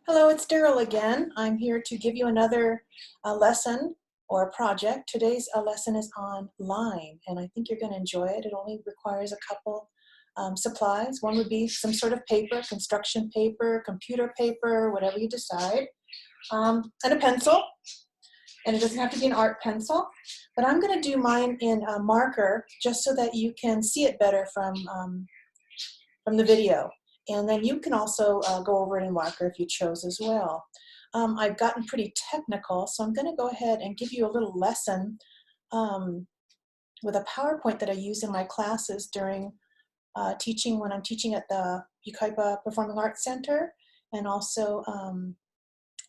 Hello, it's Daryl again. I'm here to give you another lesson or a project. Today's lesson is on line, and I think you're going to enjoy it. It only requires a couple supplies. One would be some sort of paper, construction paper, computer paper, whatever you decide, and a pencil. And it doesn't have to be an art pencil, but I'm going to do mine in a marker just so that you can see it better from the video. And then you can also go over it in marker if you chose as well. I've gotten pretty technical, so I'm going to go ahead and give you a little lesson with a PowerPoint that I use in my classes during teaching when I'm teaching at the Yucaipa Performing Arts Center, and also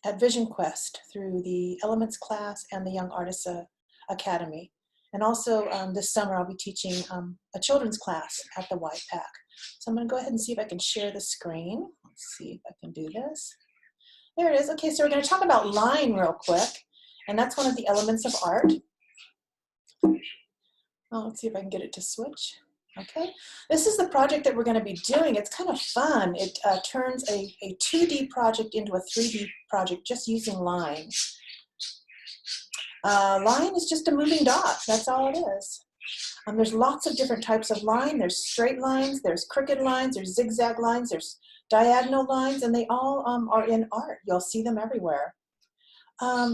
at VisionQuest through the Elements class and the Young Artists Academy. And also this summer I'll be teaching a children's class at the YPAC. So I'm going to go ahead and see if I can share the screen. Let's see if I can do this. There it is. Okay, so we're going to talk about line real quick, and that's one of the elements of art. Oh, let's see if I can get it to switch. Okay, this is the project that we're going to be doing. It's kind of fun. It turns a 2D project into a 3D project just using lines. Line is just a moving dot. That's all it is. There's lots of different types of line. There's straight lines, there's crooked lines, there's zigzag lines, there's diagonal lines, and they all are in art. You'll see them everywhere.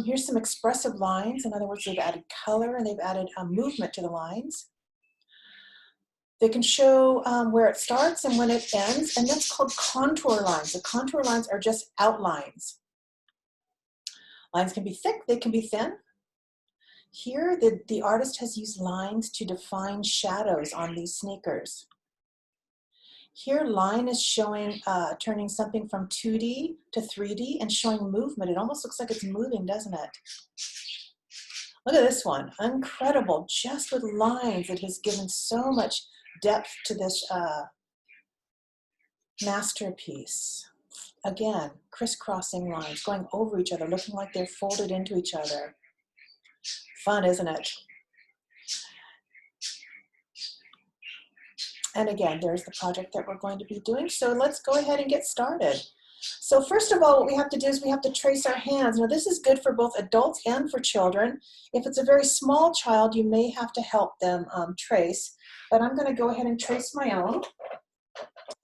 Here's some expressive lines. In other words, they've added color and they've added movement to the lines. They can show where it starts and when it ends, and that's called contour lines. The contour lines are just outlines. Lines can be thick, they can be thin. Here, the artist has used lines to define shadows on these sneakers. Here, line is showing, turning something from 2D to 3D and showing movement. It almost looks like it's moving, doesn't it? Look at this one, incredible. Just with lines, it has given so much depth to this masterpiece. Again, crisscrossing lines, going over each other, looking like they're folded into each other. Fun, isn't it? And again, there's the project that we're going to be doing. So let's go ahead and get started. So first of all, what we have to do is we have to trace our hands. Now this is good for both adults and for children. If it's a very small child, you may have to help them trace. But I'm going to go ahead and trace my own.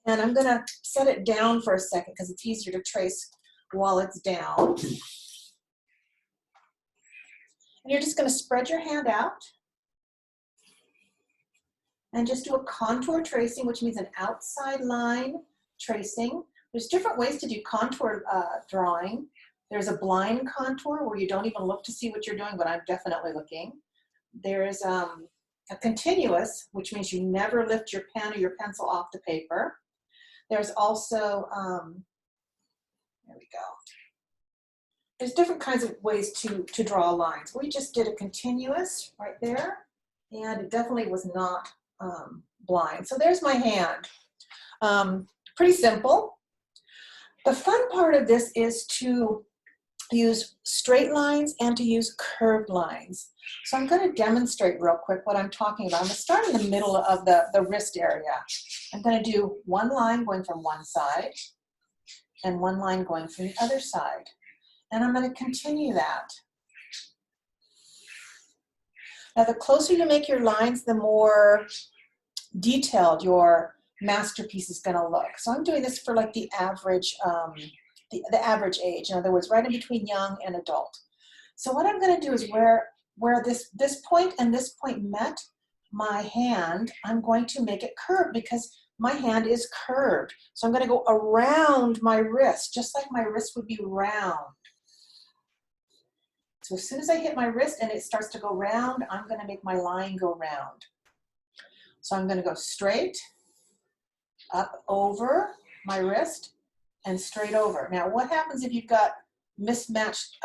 And I'm going to set it down for a second because it's easier to trace while it's down. And you're just going to spread your hand out and just do a contour tracing, which means an outside line tracing. There's different ways to do contour drawing. There's a blind contour where you don't even look to see what you're doing, but I'm definitely looking. There's a continuous, which means you never lift your pen or your pencil off the paper. There's also, there we go. There's different kinds of ways to draw lines. We just did a continuous right there, and it definitely was not blind. So there's my hand. Pretty simple. The fun part of this is to use straight lines and to use curved lines. So I'm going to demonstrate real quick what I'm talking about. I'm going to start in the middle of the wrist area. I'm going to do one line going from one side and one line going from the other side. And I'm going to continue that. Now, the closer you make your lines, the more detailed your masterpiece is going to look. So I'm doing this for like the average age. In other words, right in between young and adult. So what I'm going to do is where this point and this point met my hand, I'm going to make it curved because my hand is curved. So I'm going to go around my wrist, just like my wrist would be round. So as soon as I hit my wrist and it starts to go round, I'm going to make my line go round. So I'm going to go straight, up over my wrist, and straight over. Now, what happens if you've got mismatched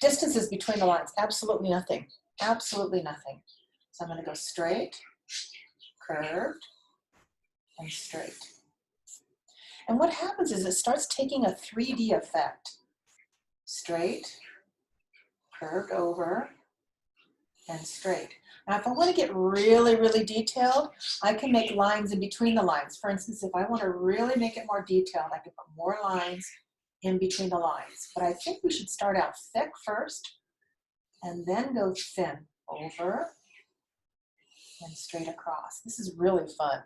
distances between the lines? Absolutely nothing. Absolutely nothing. So I'm going to go straight, curved, and straight. And what happens is it starts taking a 3D effect. Straight, curved over, and straight. Now, if I want to get really, really detailed, I can make lines in between the lines. For instance, if I want to really make it more detailed, I can put more lines in between the lines. But I think we should start out thick first and then go thin over and straight across. This is really fun.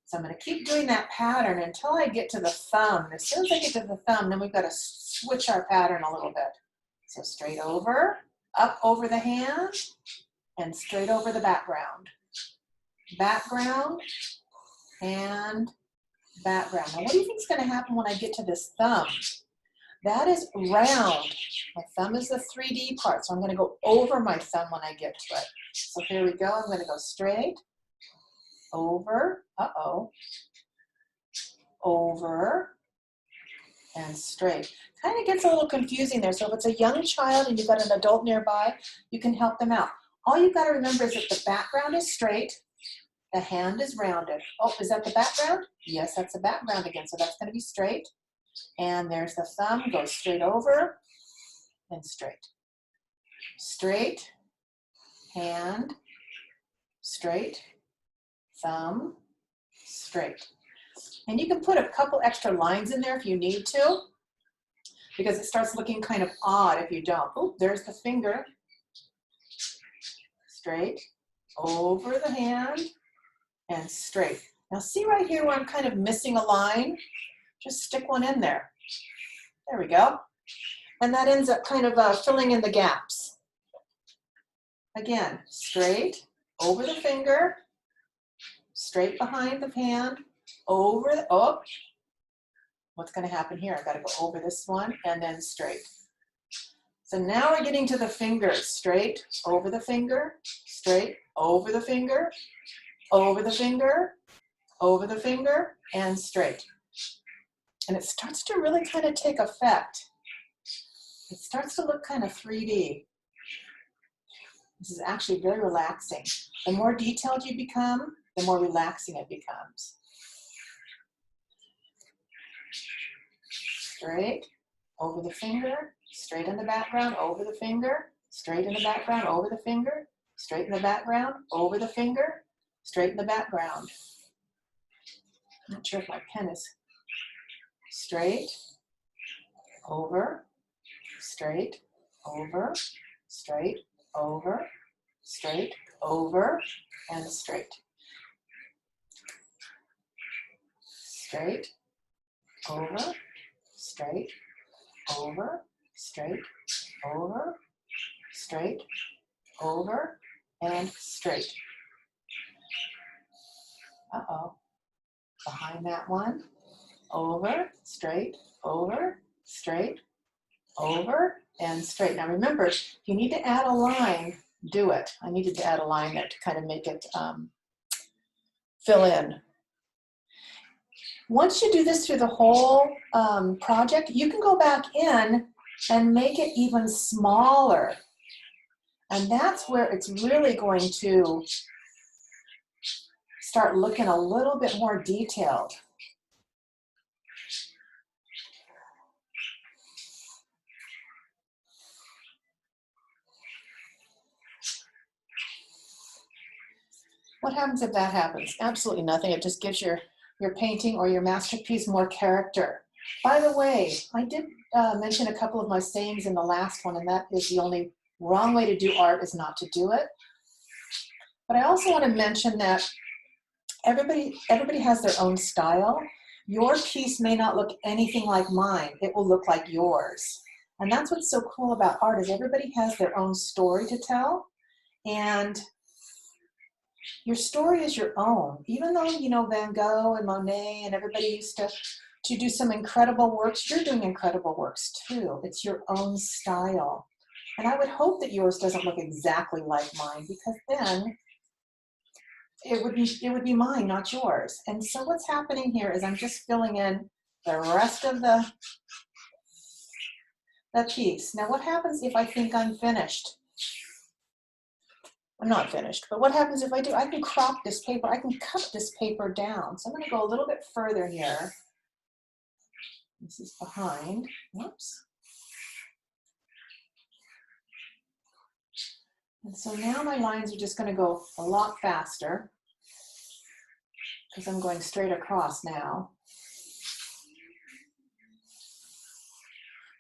So I'm going to keep doing that pattern until I get to the thumb. As soon as I get to the thumb, then we've got to switch our pattern a little bit. So straight over, up over the hand, and straight over the background. Background and background. Now what do you think is going to happen when I get to this thumb? That is round. My thumb is the 3D part, so I'm going to go over my thumb when I get to it. So here we go. I'm going to go straight, over, over, and straight. Kind of gets a little confusing there. So if it's a young child and you've got an adult nearby, you can help them out. All you've got to remember is that the background is straight, the hand is rounded. Oh, is that the background? Yes, that's the background again. So that's going to be straight. And there's the thumb, goes straight over and straight. Straight, hand, straight, thumb, straight. And you can put a couple extra lines in there if you need to, because it starts looking kind of odd if you don't. Oh, there's the finger. Straight, over the hand, and straight. Now see right here where I'm kind of missing a line? Just stick one in there. There we go. And that ends up kind of filling in the gaps. Again, straight, over the finger, straight behind the hand, over the, oh, what's going to happen here? I've got to go over this one and then straight. So now we're getting to the fingers. Straight, over the finger, straight, over the finger, over the finger, over the finger, and straight. And it starts to really kind of take effect. It starts to look kind of 3D. This is actually very relaxing. The more detailed you become, the more relaxing it becomes. Straight, over the finger, straight in the background, over the finger, straight in the background, over the finger, straight in the background, over the finger, straight in the background. I'm not sure if my pen is straight, over, straight, over, straight, over, straight, over, and straight. Straight, over, straight, over, straight, over, straight, over, and straight. Uh-oh. Behind that one, over, straight, over, straight, over, and straight. Now remember, if you need to add a line, do it. I needed to add a line there to kind of make it fill in. Once you do this through the whole project, you can go back in and make it even smaller. And that's where it's really going to start looking a little bit more detailed. What happens if that happens? Absolutely nothing. It just gives your painting or your masterpiece more character. By the way, I did mention a couple of my sayings in the last one, and that is the only wrong way to do art is not to do it. But I also want to mention that everybody has their own style. Your piece may not look anything like mine. It will look like yours. And that's what's so cool about art is everybody has their own story to tell. And your story is your own. Even though, you know, Van Gogh and Monet and everybody used to do some incredible works, you're doing incredible works too. It's your own style. And I would hope that yours doesn't look exactly like mine, because then it would be mine, not yours. And so what's happening here is I'm just filling in the rest of the piece. Now what happens if I think I'm finished? I'm not finished, but what happens if I do? I can crop this paper, I can cut this paper down. So I'm gonna go a little bit further here. This is behind, whoops. And so now my lines are just going to go a lot faster because I'm going straight across now.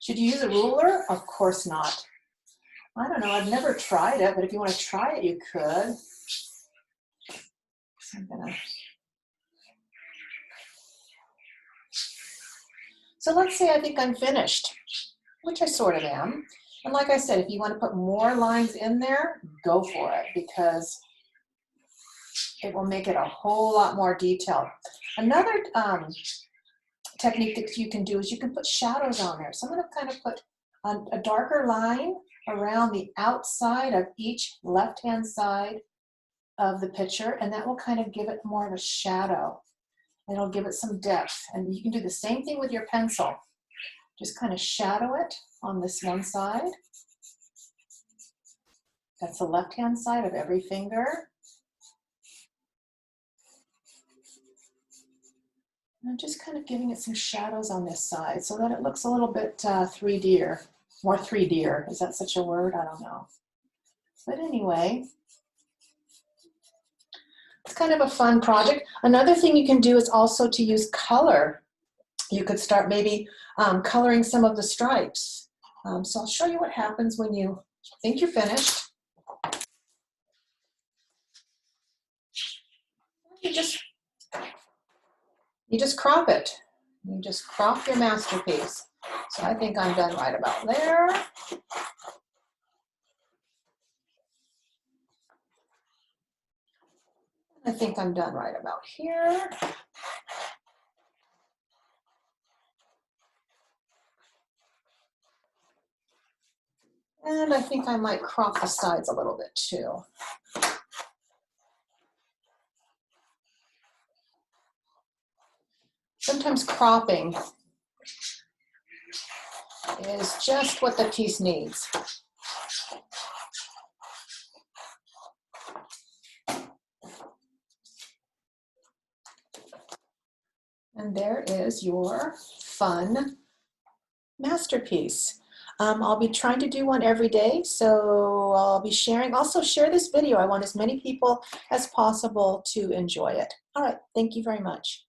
Should you use a ruler? Of course not. I don't know, I've never tried it, but if you want to try it, you could. So let's say I think I'm finished, which I sort of am. And like I said, if you want to put more lines in there, go for it, because it will make it a whole lot more detailed. Another technique that you can do is you can put shadows on there. So I'm going to kind of put a darker line around the outside of each left-hand side of the picture, and that will kind of give it more of a shadow. And it'll give it some depth. And you can do the same thing with your pencil. Just kind of shadow it on this one side. That's the left-hand side of every finger. And I'm just kind of giving it some shadows on this side so that it looks a little bit 3D-er. More 3D-er. Is that such a word? I don't know. But anyway, it's kind of a fun project. Another thing you can do is also to use color. You could start maybe coloring some of the stripes. So I'll show you what happens when you think you're finished. You just crop it. You just crop your masterpiece. So I think I'm done right about there. I think I'm done right about here. And I think I might crop the sides a little bit too. Sometimes cropping is just what the piece needs. And there is your fun masterpiece. I'll be trying to do one every day, so I'll be sharing. Also share this video. I want as many people as possible to enjoy it. All right, thank you very much.